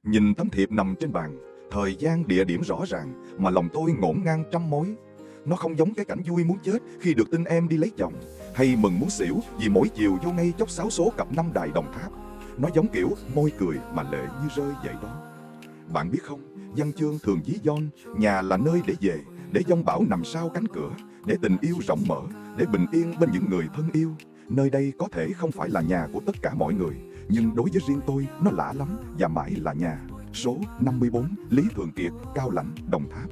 Nhìn tấm thiệp nằm trên bàn, thời gian địa điểm rõ ràng mà lòng tôi ngổn ngang trăm mối. Nó không giống cái cảnh vui muốn chết khi được tin em đi lấy chồng, hay mừng muốn xỉu vì mỗi chiều vô ngay chốc sáo số cặp năm Đài Đồng Tháp. Nó giống kiểu môi cười mà lệ như rơi vậy đó. Bạn biết không, văn chương thường ví von nhà là nơi để về, để giông bão nằm sau cánh cửa, để tình yêu rộng mở, để bình yên bên những người thân yêu. Nơi đây có thể không phải là nhà của tất cả mọi người, nhưng đối với riêng tôi, nó lạ lắm và mãi là nhà. Số 54, Lý Thường Kiệt, Cao Lãnh, Đồng Tháp.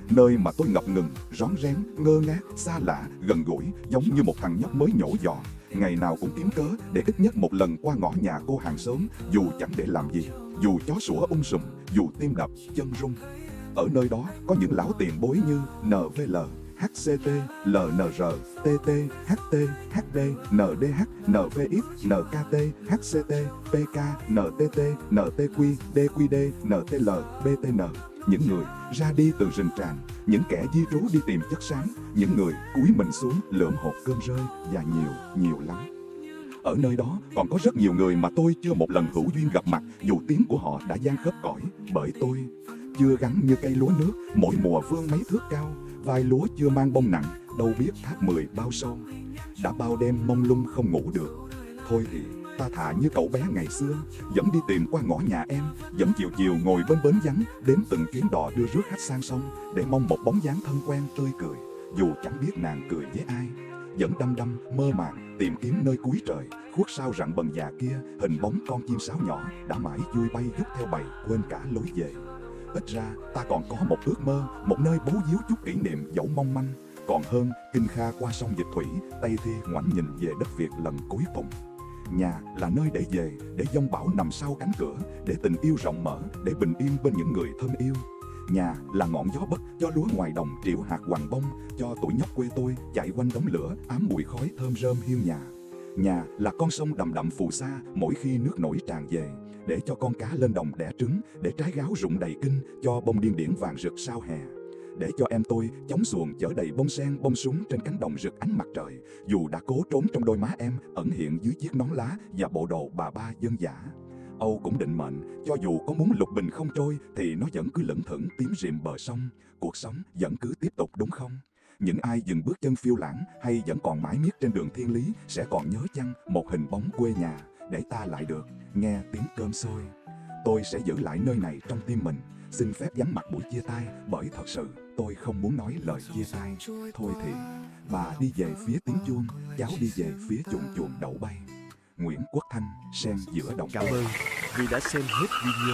Nơi mà tôi ngập ngừng, rón rén, ngơ ngác, xa lạ, gần gũi, giống như một thằng nhóc mới nhổ giò. Ngày nào cũng kiếm cớ để ít nhất một lần qua ngõ nhà cô hàng xóm, dù chẳng để làm gì, dù chó sủa sùm, dù tim đập, chân rung. Ở nơi đó có những lão tiền bối như NVL, HCT, LNR, TT, HT, HD, NDH, NVX, NKT, HCT, PK, NTT, NTQ, DQD, NTL, BTN. Những người ra đi từ rình tràm, những kẻ di trú đi tìm chất xám, những người cúi mình xuống lượm hột cơm rơi và nhiều lắm. Ở nơi đó còn có rất nhiều người mà tôi chưa một lần hữu duyên gặp mặt, dù tiếng của họ đã vang khắp cõi, bởi tôi chưa gắn như cây lúa nước, mỗi mùa vươn mấy thước cao, vai lúa chưa mang bông nặng, đâu biết tháp 10 bao sâu. Đã bao đêm mông lung không ngủ được. Thôi thì ta thà như cậu bé ngày xưa, vẫn đi tìm qua ngõ nhà em, vẫn chiều chiều ngồi bên bến vắng, đếm từng chuyến đò đưa rước khách sang sông, để mong một bóng dáng thân quen tươi cười, dù chẳng biết nàng cười với ai. Vẫn đăm đăm mơ màng tìm kiếm nơi cuối trời, khuất sau rặng bần già kia, hình bóng con chim sáo nhỏ đã mãi vui bay vút theo bầy, quên cả lối về. Ít ra ta còn có một ước mơ, một nơi bấu víu chút kỷ niệm dẫu mong manh, còn hơn kinh kha qua sông dịch thủy, Tây Thi ngoảnh nhìn về đất Việt lần cuối cùng. Nhà là nơi để về, để giông bão nằm sau cánh cửa, để tình yêu rộng mở, để bình yên bên những người thân yêu. Nhà là ngọn gió bất cho lúa ngoài đồng triệu hạt hoàng bông, cho tụi nhóc quê tôi chạy quanh đống lửa ám mùi khói thơm rơm hiu nhà. Nhà là con sông đầm đậm phù sa mỗi khi nước nổi tràn về, để cho con cá lên đồng đẻ trứng, để trái gáo rụng đầy kinh, cho bông điên điển vàng rực sau hè. Để cho em tôi chống xuồng chở đầy bông sen bông súng trên cánh đồng rực ánh mặt trời, dù đã cố trốn trong đôi má em ẩn hiện dưới chiếc nón lá và bộ đồ bà ba dân dã. Âu cũng định mệnh, cho dù có muốn lục bình không trôi thì nó vẫn cứ lững thững tiến rìm bờ sông, cuộc sống vẫn cứ tiếp tục đúng không? Những ai dừng bước chân phiêu lãng hay vẫn còn mãi miết trên đường thiên lý sẽ còn nhớ chăng một hình bóng quê nhà, để ta lại được nghe tiếng cơm sôi. Tôi sẽ giữ lại nơi này trong tim mình, xin phép vắng mặt buổi chia tay, bởi thật sự tôi không muốn nói lời chia tay. Thôi thì bà đi về phía tiếng chuông, cháu đi về phía chuồng chuồng đậu bay. Nguyễn Quốc Thanh, sen giữa đồng. Cảm ơn vì đã xem hết video.